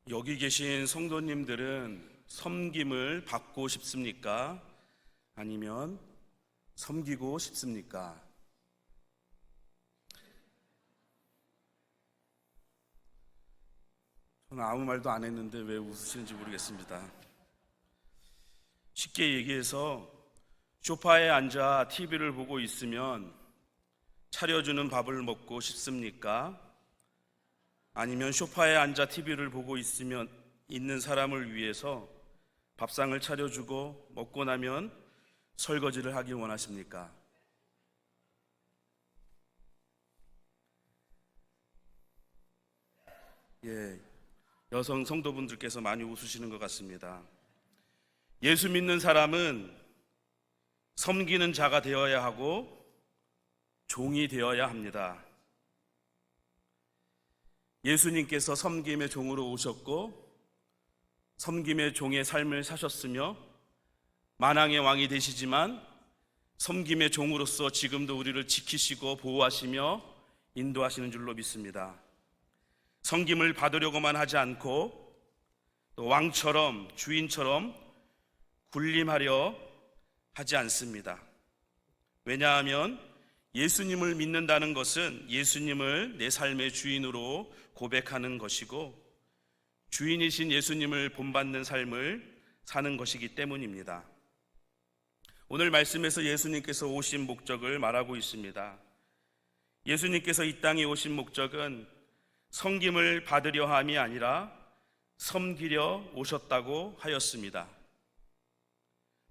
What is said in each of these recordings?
여기 계신 성도님들은 섬김을 받고 싶습니까? 아니면 섬기고 싶습니까? 저는 아무 말도 안 했는데 왜 웃으시는지 모르겠습니다. 쉽게 얘기해서 소파에 앉아 TV를 보고 있으면 차려주는 밥을 먹고 싶습니까? 아니면 소파에 앉아 TV를 보고 있는 사람을 위해서 밥상을 차려주고 먹고 나면 설거지를 하길 원하십니까? 여성 성도분들께서 많이 웃으시는 것 같습니다. 예수 믿는 사람은 섬기는 자가 되어야 하고 종이 되어야 합니다. 예수님께서 섬김의 종으로 오셨고 섬김의 종의 삶을 사셨으며 만왕의 왕이 되시지만 섬김의 종으로서 지금도 우리를 지키시고 보호하시며 인도하시는 줄로 믿습니다. 섬김을 받으려고만 하지 않고 또 왕처럼 주인처럼 군림하려 하지 않습니다. 왜냐하면 예수님을 믿는다는 것은 예수님을 내 삶의 주인으로 고백하는 것이고 주인이신 예수님을 본받는 삶을 사는 것이기 때문입니다. 오늘 말씀에서 예수님께서 오신 목적을 말하고 있습니다. 예수님께서 이 땅에 오신 목적은 섬김을 받으려 함이 아니라 섬기려 오셨다고 하였습니다.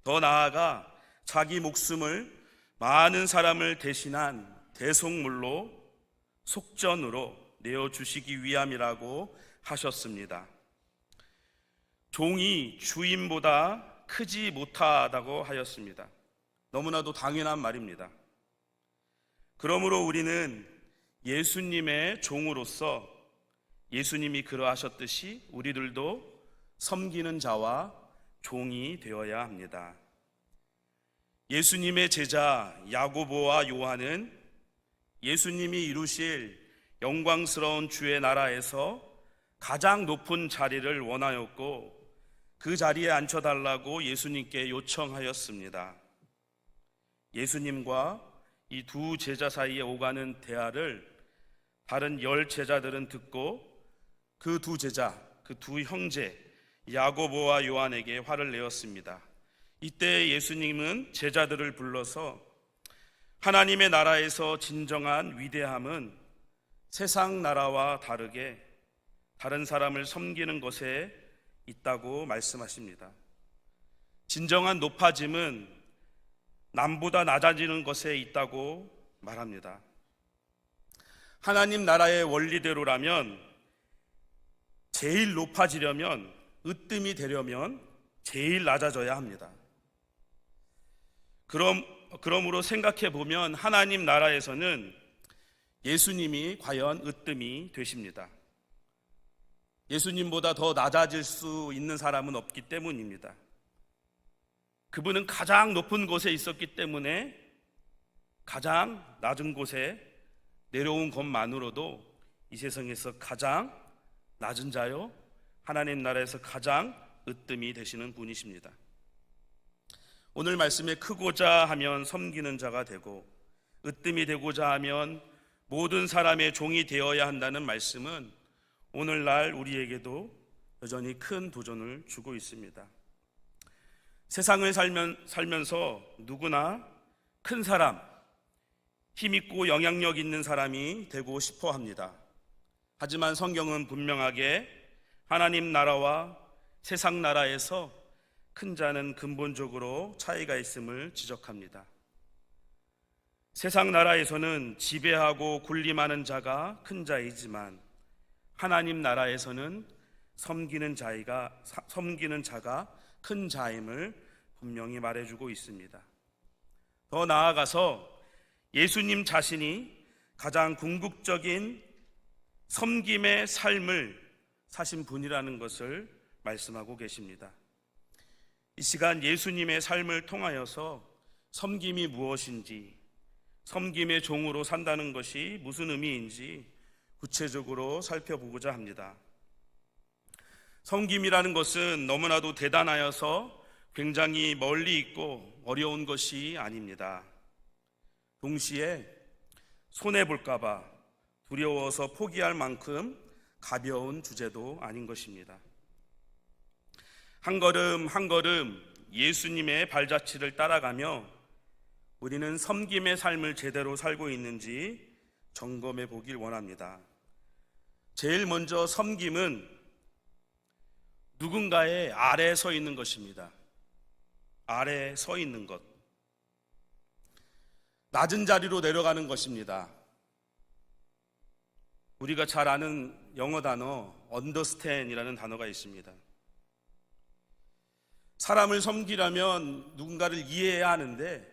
더 나아가 자기 목숨을 많은 사람을 대신한 대속물로 속전으로 내어주시기 위함이라고 하셨습니다. 종이 주인보다 크지 못하다고 하였습니다. 너무나도 당연한 말입니다. 그러므로 우리는 예수님의 종으로서 예수님이 그러하셨듯이 우리들도 섬기는 자와 종이 되어야 합니다. 예수님의 제자 야고보와 요한은 예수님이 이루실 영광스러운 주의 나라에서 가장 높은 자리를 원하였고 그 자리에 앉혀달라고 예수님께 요청하였습니다. 예수님과 이 두 제자 사이에 오가는 대화를 다른 10 제자들은 듣고 그 두 제자, 그 두 형제 야고보와 요한에게 화를 내었습니다. 이때 예수님은 제자들을 불러서 하나님의 나라에서 진정한 위대함은 세상 나라와 다르게 다른 사람을 섬기는 것에 있다고 말씀하십니다. 진정한 높아짐은 남보다 낮아지는 것에 있다고 말합니다. 하나님 나라의 원리대로라면 제일 높아지려면, 으뜸이 되려면 제일 낮아져야 합니다. 그러므로 생각해 보면 하나님 나라에서는 예수님이 과연 으뜸이 되십니다. 예수님보다 더 낮아질 수 있는 사람은 없기 때문입니다. 그분은 가장 높은 곳에 있었기 때문에 가장 낮은 곳에 내려온 것만으로도 이 세상에서 가장 낮은 자요, 하나님 나라에서 가장 으뜸이 되시는 분이십니다. 오늘 말씀에 크고자 하면 섬기는 자가 되고 으뜸이 되고자 하면 모든 사람의 종이 되어야 한다는 말씀은 오늘날 우리에게도 여전히 큰 도전을 주고 있습니다. 세상을 살면서 누구나 큰 사람, 힘있고 영향력 있는 사람이 되고 싶어 합니다. 하지만 성경은 분명하게 하나님 나라와 세상 나라에서 큰 자는 근본적으로 차이가 있음을 지적합니다. 세상 나라에서는 지배하고 군림하는 자가 큰 자이지만 하나님 나라에서는 섬기는 자가 큰 자임을 분명히 말해주고 있습니다. 더 나아가서 예수님 자신이 가장 궁극적인 섬김의 삶을 사신 분이라는 것을 말씀하고 계십니다. 이 시간 예수님의 삶을 통하여서 섬김이 무엇인지, 섬김의 종으로 산다는 것이 무슨 의미인지 구체적으로 살펴보고자 합니다. 섬김이라는 것은 너무나도 대단하여서 굉장히 멀리 있고 어려운 것이 아닙니다. 동시에 손해볼까봐 두려워서 포기할 만큼 가벼운 주제도 아닌 것입니다. 한 걸음 한 걸음 예수님의 발자취를 따라가며 우리는 섬김의 삶을 제대로 살고 있는지 점검해 보길 원합니다. 제일 먼저 섬김은 누군가의 아래에 서 있는 것입니다. 아래에 서 있는 것. 낮은 자리로 내려가는 것입니다. 우리가 잘 아는 영어 단어 understand이라는 단어가 있습니다. 사람을 섬기려면 누군가를 이해해야 하는데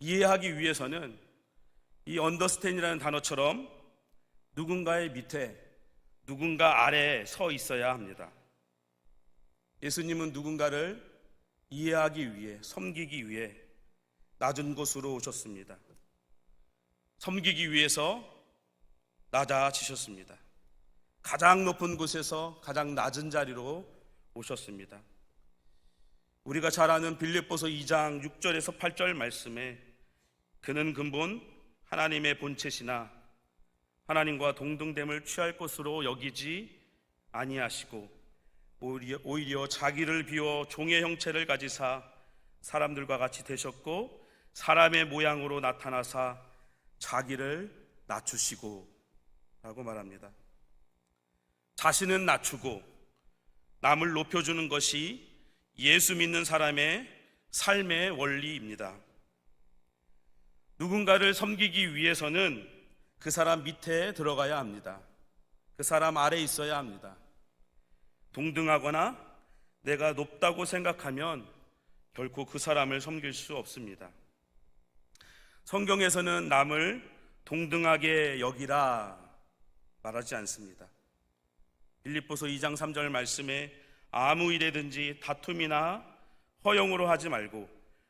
이해하기 위해서는 이 understand이라는 단어처럼 누군가의 밑에, 누군가 아래에 서 있어야 합니다. 예수님은 누군가를 이해하기 위해, 섬기기 위해 낮은 곳으로 오셨습니다. 섬기기 위해서 낮아지셨습니다. 가장 높은 곳에서 가장 낮은 자리로 오셨습니다. 우리가 잘 아는 빌립보서 2장 6절에서 8절 말씀에 그는 근본 하나님의 본체시나 하나님과 동등됨을 취할 것으로 여기지 아니하시고 오히려 자기를 비워 종의 형체를 가지사 사람들과 같이 되셨고 사람의 모양으로 나타나사 자기를 낮추시고 라고 말합니다. 자신은 낮추고 남을 높여주는 것이 예수 믿는 사람의 삶의 원리입니다. 누군가를 섬기기 위해서는 그 사람 밑에 들어가야 합니다. 그 사람 아래에 있어야 합니다. 동등하거나 내가 높다고 생각하면 결코 그 사람을 섬길 수 없습니다. 성경에서는 남을 동등하게 여기라 말하지 않습니다. 빌립보서 2장 3절 말씀에 아무 일에든지 다툼이나 허용으로 하지 말고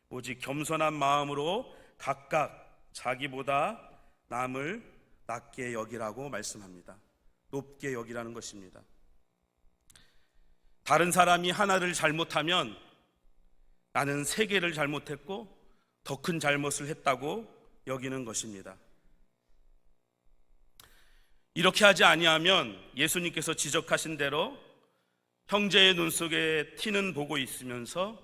오직 겸손한 마음으로 각각 자기보다 남을 낮게 여기라고 말씀합니다. 높게 여기라는 것입니다. 다른 사람이 하나를 잘못하면 나는 세 개를 잘못했고 더 큰 잘못을 했다고 여기는 것입니다. 이렇게 하지 아니하면 예수님께서 지적하신 대로 형제의 눈 속에 티는 보고 있으면서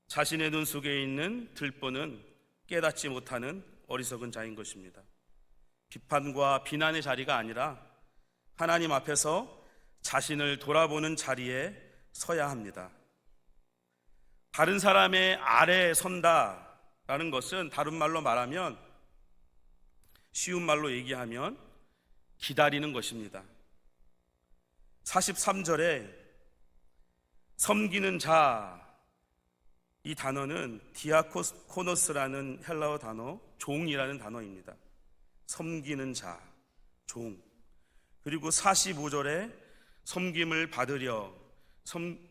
자신의 눈 속에 있는 들보는 깨닫지 못하는 어리석은 자인 것입니다. 비판과 비난의 자리가 아니라 하나님 앞에서 자신을 돌아보는 자리에 서야 합니다. 다른 사람의 아래에 선다라는 것은 다른 말로 말하면, 쉬운 말로 얘기하면 기다리는 것입니다. 43절에 섬기는 자, 이 단어는 디아코노스라는 헬라어 단어, 종이라는 단어입니다. 섬기는 자, 종. 그리고 45절에 섬김을 받으려,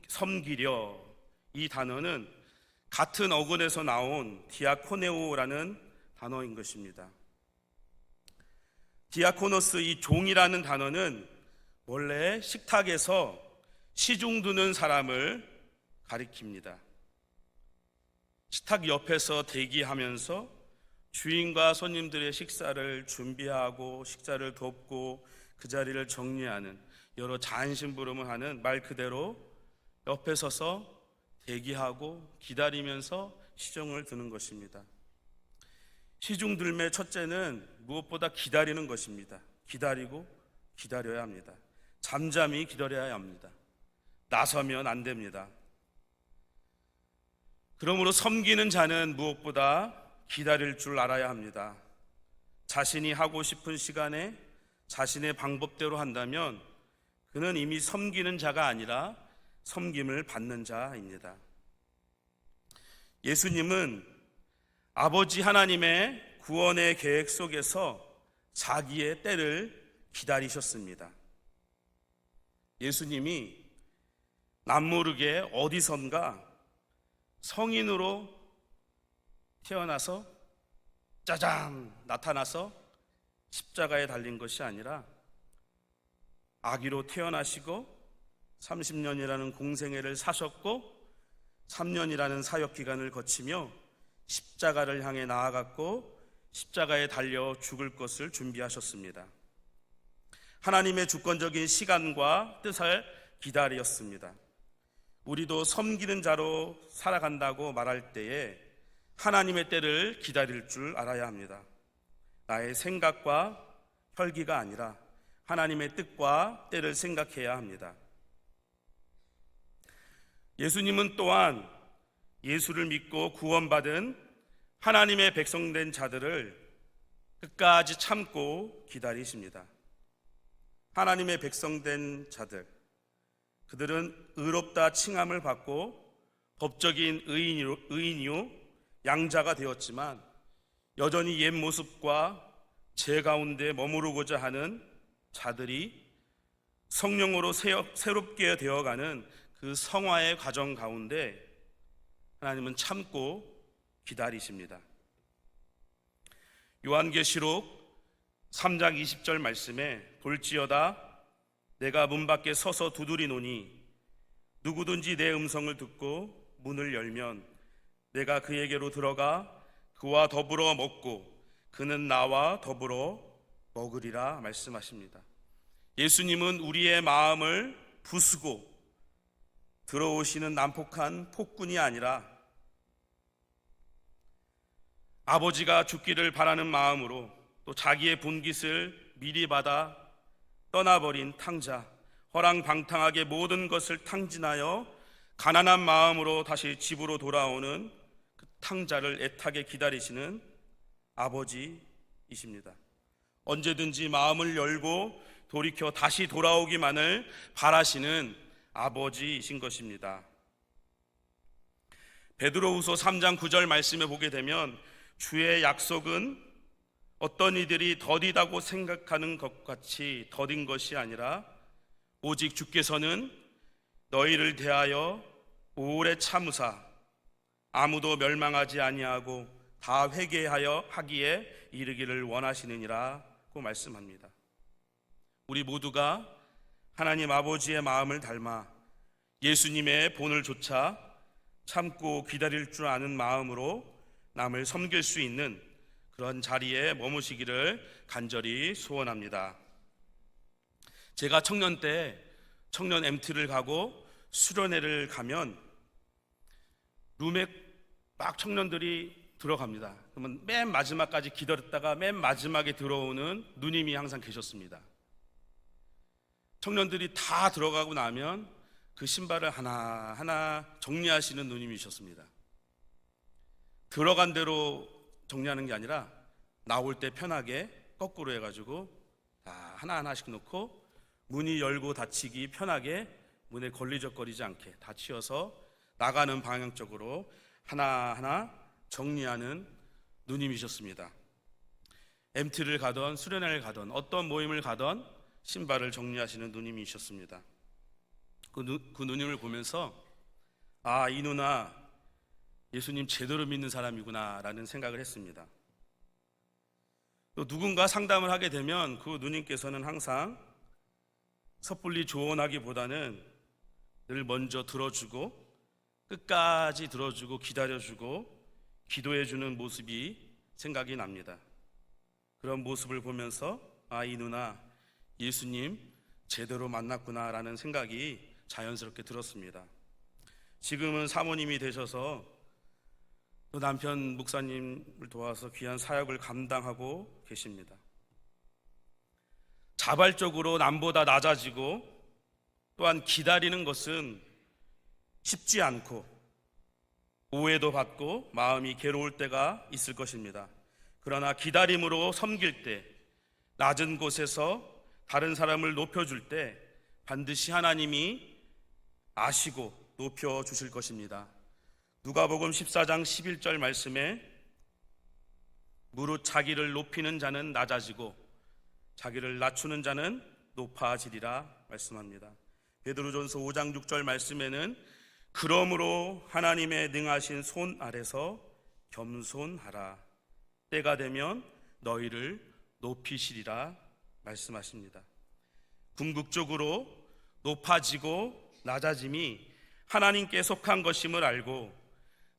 섬기려, 이 단어는 같은 어근에서 나온 디아코네오라는 단어인 것입니다. 디아코노스, 이 종이라는 단어는 원래 식탁에서 시중 두는 사람을 가리킵니다. 식탁 옆에서 대기하면서 주인과 손님들의 식사를 준비하고 식사를 돕고 그 자리를 정리하는, 여러 잔심부름을 하는, 말 그대로 옆에 서서 대기하고 기다리면서 시중을 드는 것입니다. 시중 들매 첫째는 무엇보다 기다리는 것입니다. 기다리고 기다려야 합니다. 잠잠히 기다려야 합니다. 나서면 안 됩니다. 그러므로 섬기는 자는 무엇보다 기다릴 줄 알아야 합니다. 자신이 하고 싶은 시간에 자신의 방법대로 한다면 그는 이미 섬기는 자가 아니라 섬김을 받는 자입니다. 예수님은 아버지 하나님의 구원의 계획 속에서 자기의 때를 기다리셨습니다. 예수님이 남모르게 어디선가 성인으로 태어나서 짜장 나타나서 십자가에 달린 것이 아니라 아기로 태어나시고 30년이라는 공생애를 사셨고 3년이라는 사역 기간을 거치며 십자가를 향해 나아갔고 십자가에 달려 죽을 것을 준비하셨습니다. 하나님의 주권적인 시간과 뜻을 기다렸습니다. 우리도 섬기는 자로 살아간다고 말할 때에 하나님의 때를 기다릴 줄 알아야 합니다. 나의 생각과 혈기가 아니라 하나님의 뜻과 때를 생각해야 합니다. 예수님은 또한 예수를 믿고 구원받은 하나님의 백성된 자들을 끝까지 참고 기다리십니다. 하나님의 백성된 자들, 그들은 의롭다 칭함을 받고 법적인 의인이요 양자가 되었지만 여전히 옛 모습과 죄 가운데 머무르고자 하는 자들이 성령으로 새롭게 되어가는 그 성화의 과정 가운데 하나님은 참고 기다리십니다. 요한계시록 3장 20절 말씀에 볼지어다 내가 문 밖에 서서 두드리노니 누구든지 내 음성을 듣고 문을 열면 내가 그에게로 들어가 그와 더불어 먹고 그는 나와 더불어 먹으리라 말씀하십니다. 예수님은 우리의 마음을 부수고 들어오시는 난폭한 폭군이 아니라 아버지가 죽기를 바라는 마음으로 또 자기의 분깃을 미리 받아 떠나버린 탕자, 허랑방탕하게 모든 것을 탕진하여 가난한 마음으로 다시 집으로 돌아오는 그 탕자를 애타게 기다리시는 아버지이십니다. 언제든지 마음을 열고 돌이켜 다시 돌아오기만을 바라시는 아버지이신 것입니다. 베드로후서 3장 9절 말씀에 보게 되면 주의 약속은 어떤 이들이 더디다고 생각하는 것 같이 더딘 것이 아니라 오직 주께서는 너희를 대하여 오래 참으사 아무도 멸망하지 아니하고 다 회개하여 하기에 이르기를 원하시느니라고 말씀합니다. 우리 모두가 하나님 아버지의 마음을 닮아 예수님의 본을 조차 참고 기다릴 줄 아는 마음으로 남을 섬길 수 있는 그런 자리에 머무시기를 간절히 소원합니다. 제가 청년 때 청년 MT를 가고 수련회를 가면 룸에 막 청년들이 들어갑니다. 그러면 맨 마지막까지 기다렸다가 맨 마지막에 들어오는 누님이 항상 계셨습니다. 청년들이 다 들어가고 나면 그 신발을 하나하나 정리하시는 누님이셨습니다. 들어간 대로 정리하는 게 아니라 나올 때 편하게 거꾸로 해가지고 다 하나하나씩 놓고 문이 열고 닫히기 편하게 문에 걸리적거리지 않게 다 치워서 나가는 방향 쪽으로 하나하나 정리하는 누님이셨습니다. MT를 가던 수련회를 가던 어떤 모임을 가던 신발을 정리하시는 누님이셨습니다. 그 누님을 보면서 아, 이 누나 예수님 제대로 믿는 사람이구나 라는 생각을 했습니다. 또 누군가 상담을 하게 되면 그 누님께서는 항상 섣불리 조언하기보다는 늘 먼저 들어주고 끝까지 들어주고 기다려주고 기도해주는 모습이 생각이 납니다. 그런 모습을 보면서 아, 이 누나 예수님 제대로 만났구나 라는 생각이 자연스럽게 들었습니다. 지금은 사모님이 되셔서 또 남편 목사님을 도와서 귀한 사역을 감당하고 계십니다. 자발적으로 남보다 낮아지고 또한 기다리는 것은 쉽지 않고 오해도 받고 마음이 괴로울 때가 있을 것입니다. 그러나 기다림으로 섬길 때 낮은 곳에서 다른 사람을 높여줄 때 반드시 하나님이 아시고 높여주실 것입니다. 누가복음 14장 11절 말씀에 무릇 자기를 높이는 자는 낮아지고 자기를 낮추는 자는 높아지리라 말씀합니다. 베드로전서 5장 6절 말씀에는 그러므로 하나님의 능하신 손 아래서 겸손하라 때가 되면 너희를 높이시리라 말씀하십니다. 궁극적으로 높아지고 낮아짐이 하나님께 속한 것임을 알고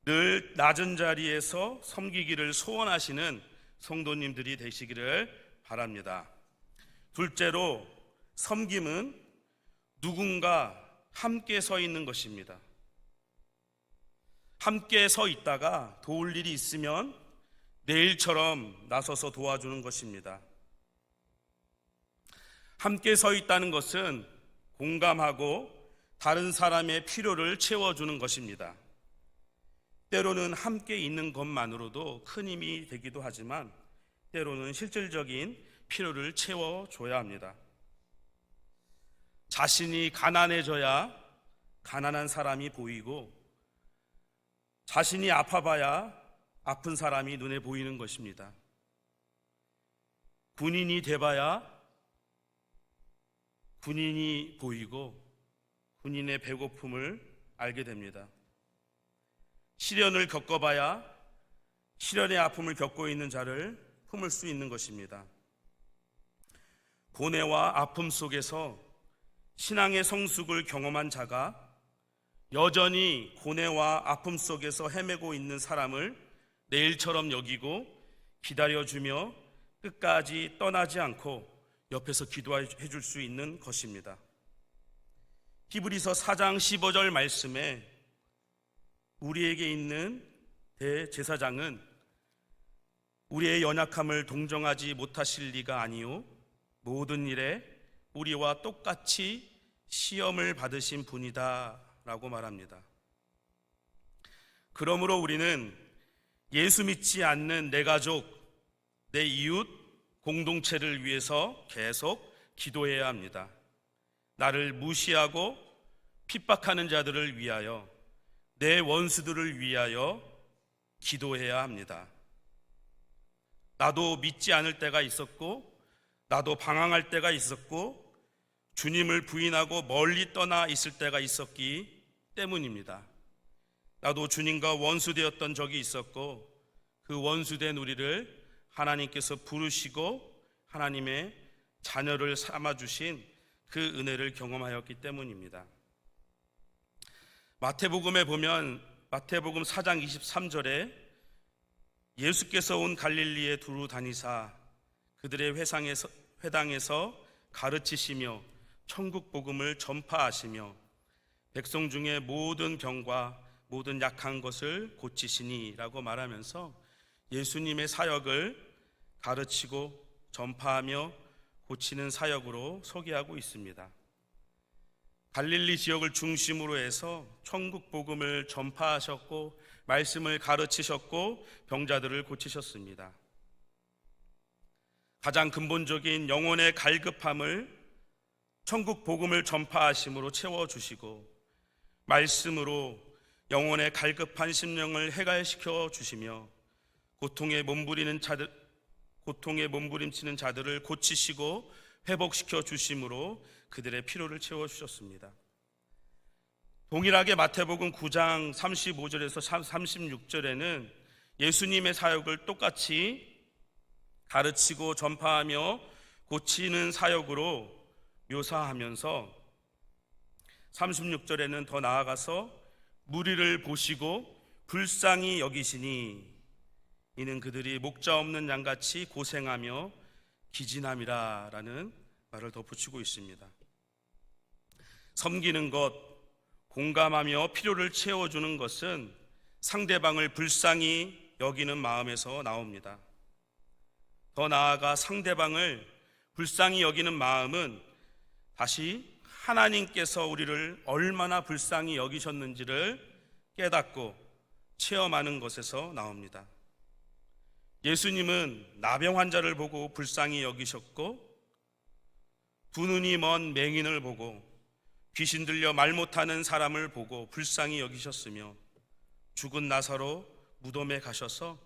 늘 낮은 자리에서 섬기기를 소원하시는 성도님들이 되시기를 바랍니다. 둘째로, 섬김은 누군가 함께 서 있는 것입니다. 함께 서 있다가 도울 일이 있으면 내일처럼 나서서 도와주는 것입니다. 함께 서 있다는 것은 공감하고 다른 사람의 필요를 채워주는 것입니다. 때로는 함께 있는 것만으로도 큰 힘이 되기도 하지만 때로는 실질적인 필요를 채워줘야 합니다. 자신이 가난해져야 가난한 사람이 보이고 자신이 아파봐야 아픈 사람이 눈에 보이는 것입니다. 군인이 돼봐야 군인이 보이고 군인의 배고픔을 알게 됩니다. 시련을 겪어봐야 시련의 아픔을 겪고 있는 자를 품을 수 있는 것입니다. 고뇌와 아픔 속에서 신앙의 성숙을 경험한 자가 여전히 고뇌와 아픔 속에서 헤매고 있는 사람을 내일처럼 여기고 기다려주며 끝까지 떠나지 않고 옆에서 기도해 줄 수 있는 것입니다. 히브리서 4장 15절 말씀에 우리에게 있는 대제사장은 우리의 연약함을 동정하지 못하실 리가 아니요 모든 일에 우리와 똑같이 시험을 받으신 분이다 라고 말합니다. 그러므로 우리는 예수 믿지 않는 내 가족, 내 이웃, 공동체를 위해서 계속 기도해야 합니다. 나를 무시하고 핍박하는 자들을 위하여, 내 원수들을 위하여 기도해야 합니다. 나도 믿지 않을 때가 있었고 나도 방황할 때가 있었고 주님을 부인하고 멀리 떠나 있을 때가 있었기 때문입니다. 나도 주님과 원수되었던 적이 있었고 그 원수된 우리를 하나님께서 부르시고 하나님의 자녀를 삼아주신 그 은혜를 경험하였기 때문입니다. 마태복음에 보면 마태복음 4장 23절에 예수께서 온 갈릴리에 두루 다니사 그들의 회당에서 가르치시며 천국 복음을 전파하시며 백성 중에 모든 병과 모든 약한 것을 고치시니 라고 말하면서 예수님의 사역을 가르치고 전파하며 고치는 사역으로 소개하고 있습니다. 갈릴리 지역을 중심으로 해서 천국 복음을 전파하셨고 말씀을 가르치셨고 병자들을 고치셨습니다. 가장 근본적인 영혼의 갈급함을 천국 복음을 전파하심으로 채워주시고 말씀으로 영혼의 갈급한 심령을 해갈시켜 주시며 고통에 몸부림치는 자들을 고치시고 회복시켜 주심으로 그들의 필요를 채워주셨습니다. 동일하게 마태복음 9장 35절에서 36절에는 예수님의 사역을 똑같이 가르치고 전파하며 고치는 사역으로 묘사하면서 36절에는 더 나아가서 무리를 보시고 불쌍히 여기시니 이는 그들이 목자 없는 양같이 고생하며 기진함이라 라는 말을 덧붙이고 있습니다. 섬기는 것, 공감하며 필요를 채워주는 것은 상대방을 불쌍히 여기는 마음에서 나옵니다. 더 나아가 상대방을 불쌍히 여기는 마음은 다시 하나님께서 우리를 얼마나 불쌍히 여기셨는지를 깨닫고 체험하는 것에서 나옵니다. 예수님은 나병 환자를 보고 불쌍히 여기셨고 두 눈이 먼 맹인을 보고 귀신 들려 말 못하는 사람을 보고 불쌍히 여기셨으며 죽은 나사로 무덤에 가셔서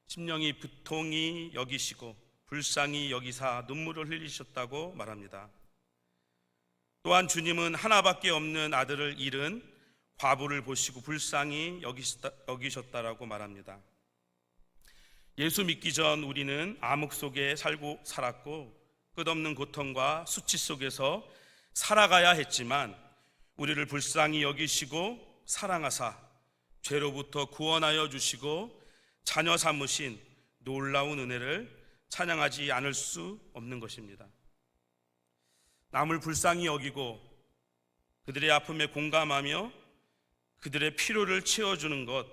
심령이 부통히 여기시고 불쌍히 여기사 눈물을 흘리셨다고 말합니다. 또한 주님은 하나밖에 없는 아들을 잃은 과부를 보시고 불쌍히 여기셨다라고 말합니다. 예수 믿기 전 우리는 암흑 속에 살았고 끝없는 고통과 수치 속에서 살아가야 했지만 우리를 불쌍히 여기시고 사랑하사 죄로부터 구원하여 주시고 자녀 삼으신 놀라운 은혜를 찬양하지 않을 수 없는 것입니다. 남을 불쌍히 여기고 그들의 아픔에 공감하며 그들의 필요를 채워주는 것,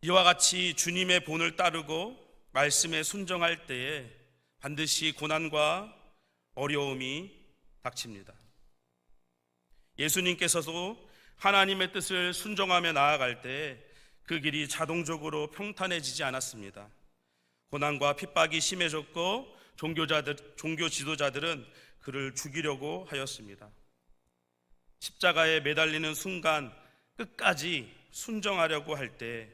이와 같이 주님의 본을 따르고 말씀에 순종할 때에 반드시 고난과 어려움이 닥칩니다. 예수님께서도 하나님의 뜻을 순종하며 나아갈 때 그 길이 자동적으로 평탄해지지 않았습니다. 고난과 핍박이 심해졌고 종교 지도자들은 그를 죽이려고 하였습니다. 십자가에 매달리는 순간 끝까지 순종하려고 할 때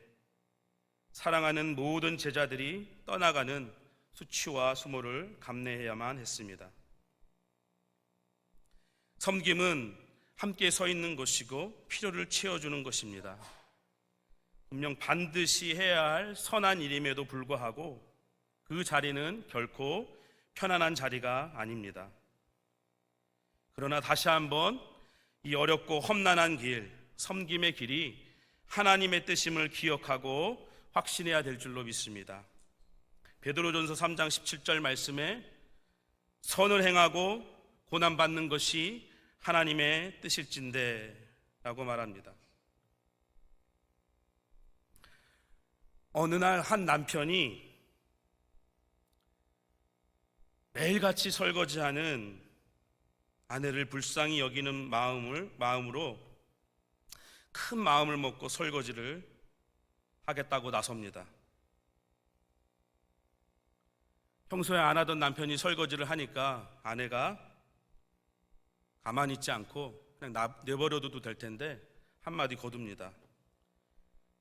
사랑하는 모든 제자들이 떠나가는 수치와 수모를 감내해야만 했습니다. 섬김은 함께 서 있는 것이고 필요를 채워주는 것입니다. 분명 반드시 해야 할 선한 일임에도 불구하고 그 자리는 결코 편안한 자리가 아닙니다. 그러나 다시 한번 이 어렵고 험난한 길, 섬김의 길이 하나님의 뜻임을 기억하고 확신해야 될 줄로 믿습니다. 베드로전서 3장 17절 말씀에 선을 행하고 고난받는 것이 하나님의 뜻일진데 라고 말합니다. 어느 날 한 남편이 매일같이 설거지하는 아내를 불쌍히 여기는 마음으로 큰 마음을 먹고 설거지를 하겠다고 나섭니다. 평소에 안 하던 남편이 설거지를 하니까 아내가 가만히 있지 않고 그냥 내버려둬도 될 텐데 한마디 거둡니다.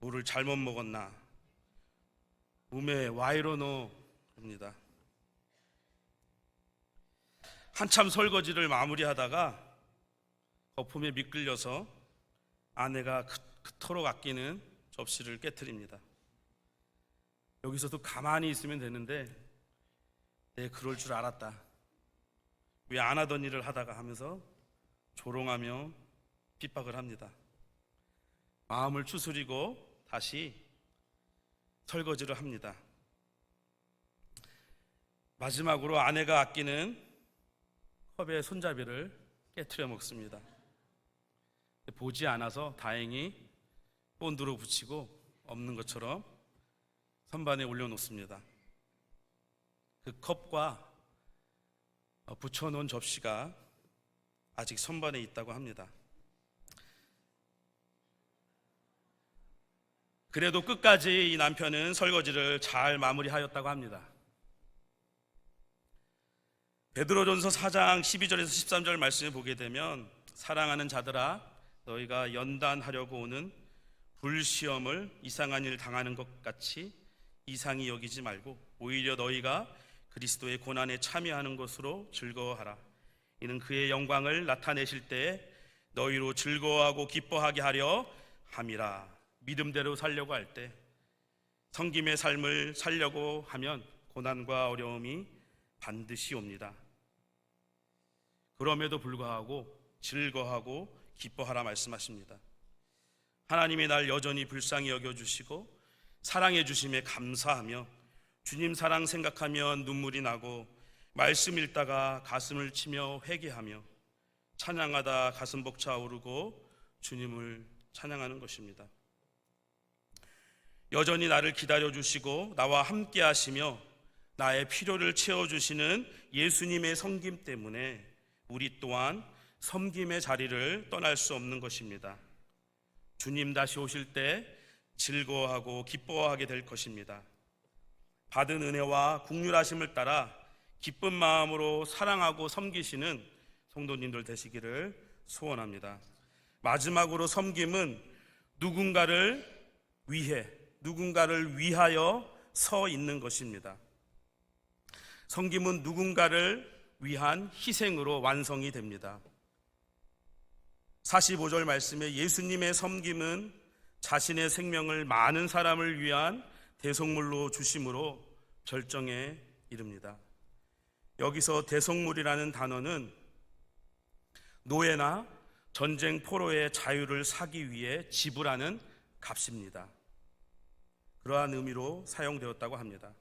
물을 잘못 먹었나? 몸에 와이러노 합니다. 한참 설거지를 마무리하다가 거품에 미끌려서 아내가 그토록 아끼는 접시를 깨트립니다. 여기서도 가만히 있으면 되는데 그럴 줄 알았다. 왜 안 하던 일을 하다가 하면서 조롱하며 핍박을 합니다. 마음을 추스리고 다시 설거지를 합니다. 마지막으로 아내가 아끼는 컵의 손잡이를 깨트려 먹습니다. 보지 않아서 다행히 본드로 붙이고 없는 것처럼 선반에 올려놓습니다. 그 컵과 붙여놓은 접시가 아직 선반에 있다고 합니다. 그래도 끝까지 이 남편은 설거지를 잘 마무리하였다고 합니다. 베드로전서 4장 12절에서 13절 말씀을 보게 되면 사랑하는 자들아 너희가 연단하려고 오는 불시험을 이상한 일 당하는 것 같이 이상히 여기지 말고 오히려 너희가 그리스도의 고난에 참여하는 것으로 즐거워하라. 이는 그의 영광을 나타내실 때에 너희로 즐거워하고 기뻐하게 하려 함이라. 믿음대로 살려고 할 때 섬김의 삶을 살려고 하면 고난과 어려움이 반드시 옵니다. 그럼에도 불구하고 즐거워하고 기뻐하라 말씀하십니다. 하나님의 날 여전히 불쌍히 여겨주시고 사랑해 주심에 감사하며 주님 사랑 생각하면 눈물이 나고 말씀 읽다가 가슴을 치며 회개하며 찬양하다 가슴 벅차 오르고 주님을 찬양하는 것입니다. 여전히 나를 기다려주시고 나와 함께 하시며 나의 필요를 채워주시는 예수님의 섬김 때문에 우리 또한 섬김의 자리를 떠날 수 없는 것입니다. 주님 다시 오실 때 즐거워하고 기뻐하게 될 것입니다. 받은 은혜와 긍휼하심을 따라 기쁜 마음으로 사랑하고 섬기시는 성도님들 되시기를 소원합니다. 마지막으로 섬김은 누군가를 위하여 서 있는 것입니다. 섬김은 누군가를 위한 희생으로 완성이 됩니다. 45절 말씀에 예수님의 섬김은 자신의 생명을 많은 사람을 위한 대속물로 주심으로 절정에 이릅니다. 여기서 대속물이라는 단어는 노예나 전쟁 포로의 자유를 사기 위해 지불하는 값입니다. 그러한 의미로 사용되었다고 합니다.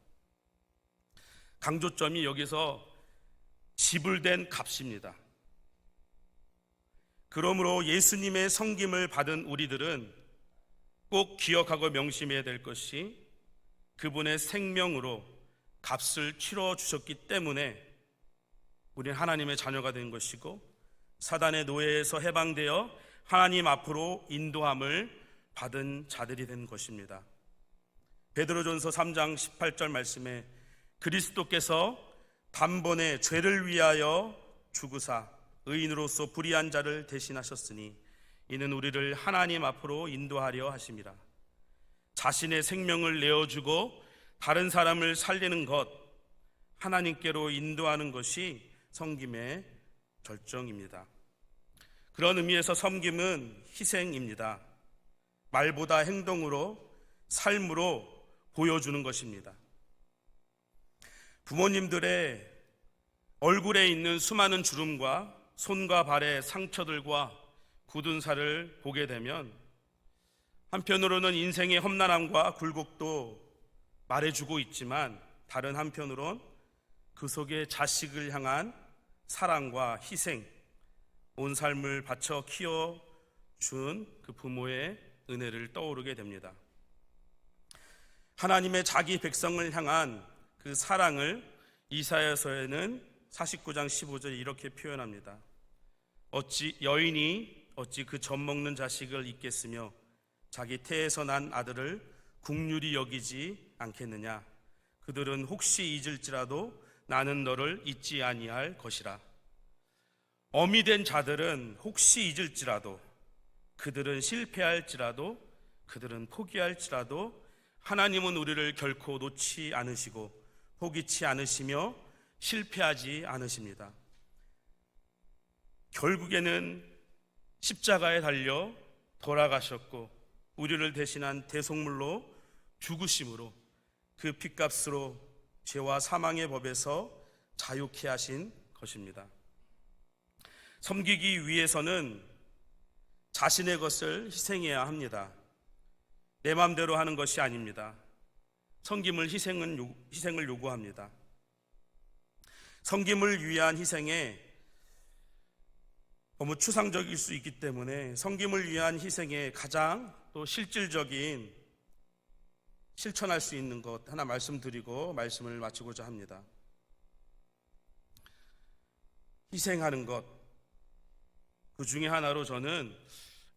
강조점이 여기서 지불된 값입니다. 그러므로 예수님의 섬김을 받은 우리들은 꼭 기억하고 명심해야 될 것이 그분의 생명으로 값을 치러 주셨기 때문에 우리는 하나님의 자녀가 된 것이고 사단의 노예에서 해방되어 하나님 앞으로 인도함을 받은 자들이 된 것입니다. 베드로전서 3장 18절 말씀에 그리스도께서 단번에 죄를 위하여 죽으사 의인으로서 불의한 자를 대신하셨으니 이는 우리를 하나님 앞으로 인도하려 하심이라. 자신의 생명을 내어주고 다른 사람을 살리는 것, 하나님께로 인도하는 것이 섬김의 절정입니다. 그런 의미에서 섬김은 희생입니다. 말보다 행동으로, 삶으로 보여주는 것입니다. 부모님들의 얼굴에 있는 수많은 주름과 손과 발의 상처들과 굳은 살을 보게 되면 한편으로는 인생의 험난함과 굴곡도 말해주고 있지만 다른 한편으론 그 속에 자식을 향한 사랑과 희생, 온 삶을 바쳐 키워준 그 부모의 은혜를 떠오르게 됩니다. 하나님의 자기 백성을 향한 그 사랑을 이사야서에는 49장 15절에 이렇게 표현합니다. 어찌 여인이 어찌 그 젖 먹는 자식을 잊겠으며 자기 태에서 난 아들을 국률이 여기지 않겠느냐. 그들은 혹시 잊을지라도 나는 너를 잊지 아니할 것이라. 어미 된 자들은 혹시 잊을지라도, 그들은 실패할지라도, 그들은 포기할지라도 하나님은 우리를 결코 놓지 않으시고 포기치 않으시며 실패하지 않으십니다. 결국에는 십자가에 달려 돌아가셨고 우리를 대신한 대속물로 죽으심으로 그 핏값으로 죄와 사망의 법에서 자유케 하신 것입니다. 섬기기 위해서는 자신의 것을 희생해야 합니다. 내 마음대로 하는 것이 아닙니다. 섬김을 희생을 요구합니다. 섬김을 위한 희생에 너무 추상적일 수 있기 때문에 섬김을 위한 희생의 가장 또 실질적인 실천할 수 있는 것 하나 말씀드리고 말씀을 마치고자 합니다. 희생하는 것, 그 중에 하나로 저는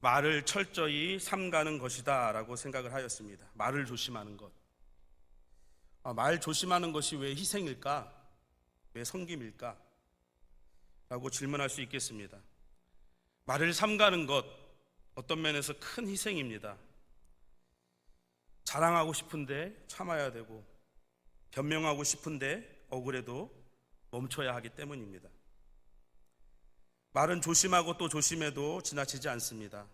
말을 철저히 삼가는 것이다 라고 생각을 하였습니다. 말을 조심하는 것. 말 조심하는 것이 왜 희생일까? 왜 섬김일까? 라고 질문할 수 있겠습니다. 말을 삼가는 것, 어떤 면에서 큰 희생입니다. 자랑하고 싶은데 참아야 되고 변명하고 싶은데 억울해도 멈춰야 하기 때문입니다. 말은 조심하고 또 조심해도 지나치지 않습니다.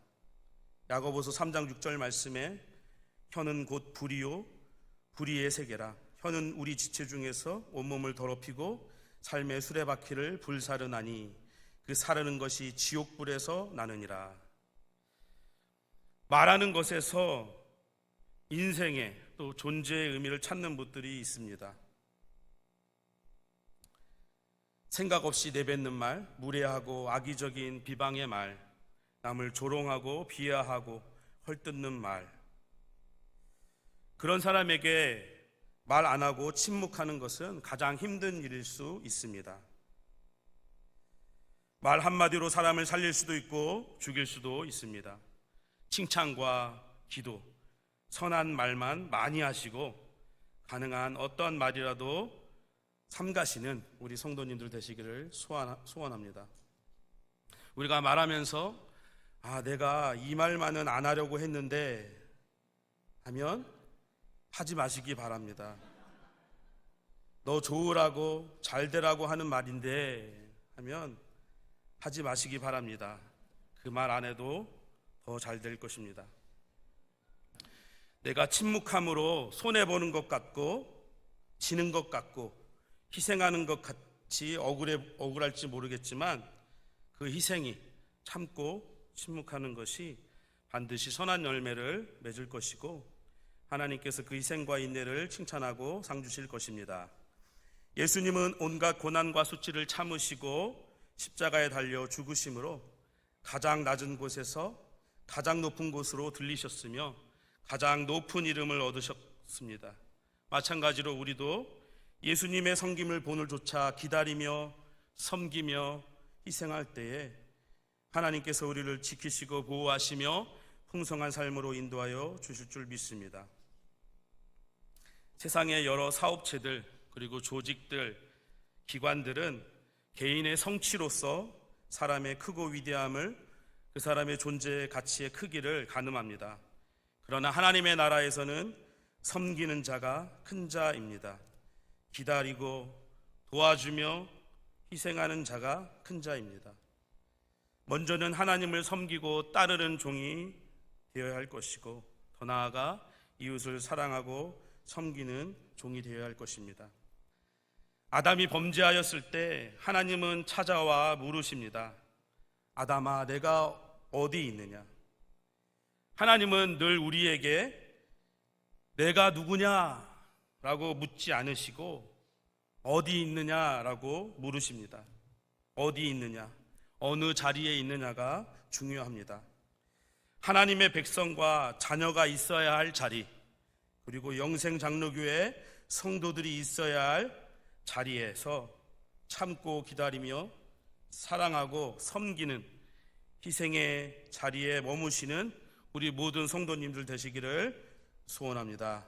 야고보서 3장 6절 말씀에 혀는 곧 불이요 불의의 세계라. 혀는 우리 지체 중에서 온몸을 더럽히고 삶의 수레바퀴를 불사르나니 그 사르는 것이 지옥불에서 나느니라. 말하는 것에서 인생의 또 존재의 의미를 찾는 분들이 있습니다. 생각 없이 내뱉는 말, 무례하고 악의적인 비방의 말, 남을 조롱하고 비하하고 헐뜯는 말. 그런 사람에게 말 안 하고 침묵하는 것은 가장 힘든 일일 수 있습니다. 말 한마디로 사람을 살릴 수도 있고 죽일 수도 있습니다. 칭찬과 기도, 선한 말만 많이 하시고 가능한 어떠한 말이라도 삼가시는 우리 성도님들 되시기를 소원합니다. 우리가 말하면서 내가 이 말만은 안 하려고 했는데 하면 하지 마시기 바랍니다. 너 좋으라고 잘 되라고 하는 말인데 하면 하지 마시기 바랍니다. 그 말 안 해도 더 잘 될 것입니다. 내가 침묵함으로 손해보는 것 같고 지는 것 같고 희생하는 것 같이 억울할지 모르겠지만 그 희생이 참고 침묵하는 것이 반드시 선한 열매를 맺을 것이고 하나님께서 그 희생과 인내를 칭찬하고 상 주실 것입니다. 예수님은 온갖 고난과 수치를 참으시고 십자가에 달려 죽으심으로 가장 낮은 곳에서 가장 높은 곳으로 들리셨으며 가장 높은 이름을 얻으셨습니다. 마찬가지로 우리도 예수님의 섬김을 본을 조차 기다리며 섬기며 희생할 때에 하나님께서 우리를 지키시고 보호하시며 풍성한 삶으로 인도하여 주실 줄 믿습니다. 세상의 여러 사업체들 그리고 조직들, 기관들은 개인의 성취로서 사람의 크고 위대함을, 그 사람의 존재의 가치의 크기를 가늠합니다. 그러나 하나님의 나라에서는 섬기는 자가 큰 자입니다. 기다리고 도와주며 희생하는 자가 큰 자입니다. 먼저는 하나님을 섬기고 따르는 종이 되어야 할 것이고 더 나아가 이웃을 사랑하고 섬기는 종이 되어야 할 것입니다. 아담이 범죄하였을 때 하나님은 찾아와 물으십니다. 아담아, 내가 어디 있느냐? 하나님은 늘 우리에게 내가 누구냐라고 묻지 않으시고 어디 있느냐라고 물으십니다. 어디 있느냐, 어느 자리에 있느냐가 중요합니다. 하나님의 백성과 자녀가 있어야 할 자리, 그리고 영생장로교회 성도들이 있어야 할 자리에서 참고 기다리며 사랑하고 섬기는 희생의 자리에 머무시는 우리 모든 성도님들 되시기를 소원합니다.